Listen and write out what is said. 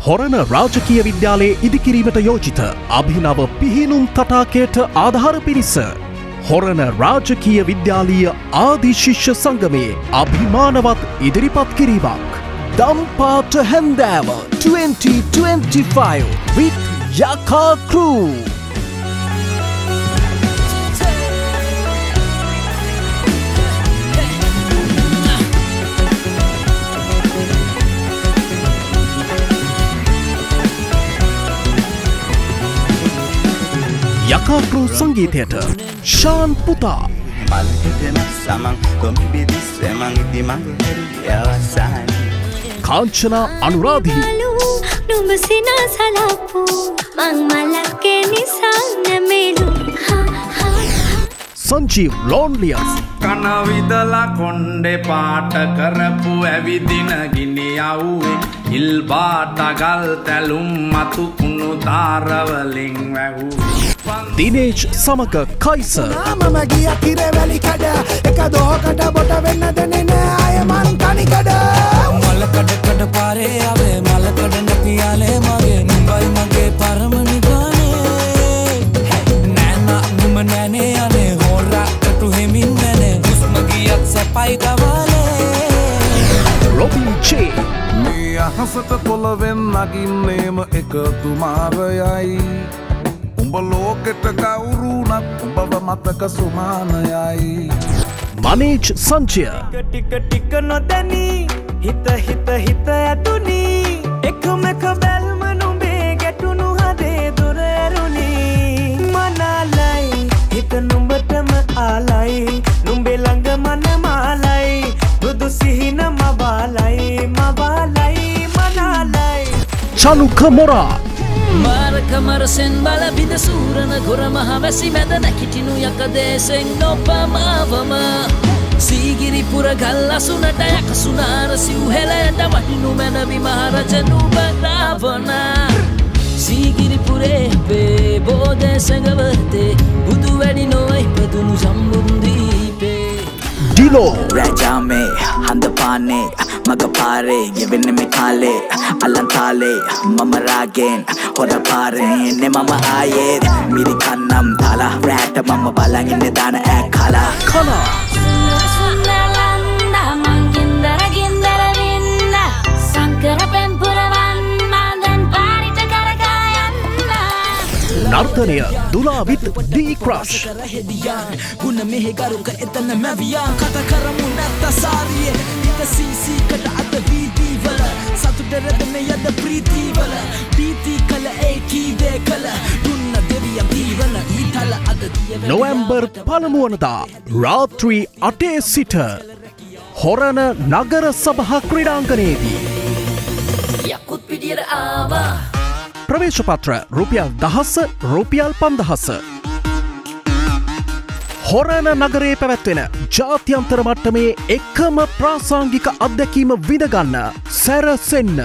හොරණ රාජකීය විද්‍යාලයේ ඉදිකිරීමට යෝජිත අභිනව පිහිනුම් තටාකයට ආධාර පිණිස හොරණ රාජකීය විද්‍යාලීය ආදි ශිෂ්‍ය සංගමයේ අභිමානවත් ඉදිරිපත් කිරීමක්. දම්පාට හැන්දෑව 2025 with Yaka Crew. Yaka Crew සංගීතයට ශාන් පුතා කාංචනා අනුරාධි සංජීව් ලෝන්ලියස් කනවිදලා කොණ්ඩේ පාට කරපු ඇවිදින ගිනි යව්වේ ඉල් බාට ගල් තැලුම් මතු කුණු ධාරවලින් වැහුවේ දිනේෂ් සමග කයිසර් මම ගිය කිරවැලි කඩ එක දොහකට බොට වෙන්න දෙන්නේ නෑ අය මං තනිකඩ මල කඩ කඩ පාරේ ආවේ මල කඩ නැතියාලේ මගේ නුඹයි මගේ පරම නිගානේ නෑනා නුඹ නෑනේ අනේ හොරා කටු හිමින් නෑනේ හුස්ම ගියත් සැපයි ගවලේ රොබින් චේ මේ අහසට පොළවෙන් නගින්නේම එකතුමාරයයි උඹ ලෝකෙට කවුරුනත් උඹව මතක සුමානයයි මනේජ් සංජය ටික ටික නොදැනී හිත ඇතුනි එකම එක බැල්ම නුඹේ ගැටුණු හදේ දොර ඇරුණි මනාලයි හිත නුඹටම ආලයි නුඹේ ළඟ මන මාලයි බුදු සිහින මවාලයි මනාලයි Chanuka මොරා Marsen bala bida surana gora mahavasi meda nakitinu yakadesen nopamavama Sigiri pura galla sunata yakasunara siuheleta watinu menavi maharajanu baravana Sigiri pure pe bode sangavate budu wedi noi padunu sambundi Dilo Rajame handapane magapare givenne me kale alantale mama ragen hoda pare ne mama aye miri kannam thala rat mama balanginne dana akala Kana Sunalanda mangindara gindara vinda sankara pempuravan madan parita karagayanna නර්තනය දුලා with D Crush guna mehe garuka etana maviya kata karamu natta sariye ita sisi kada ada vidi vala satuterada me yada priti vala piti kala eki de kala dunna deviya divala itala ada diya November පළමුවනදා රාත්‍රී 8 සිට හොරණ නගර සභා ක්‍රීඩාංගණයේදී yakut pidiyara aawa ප්‍රවේශ පත්‍ර රුපියල් 1000 රුපියල් 5000 හොරණ නගරයේ පැවැත්වෙන ජාත්‍යන්තර මට්ටමේ එකම ප්‍රාසංගික අත්දැකීම විඳගන්න සැරසෙන්න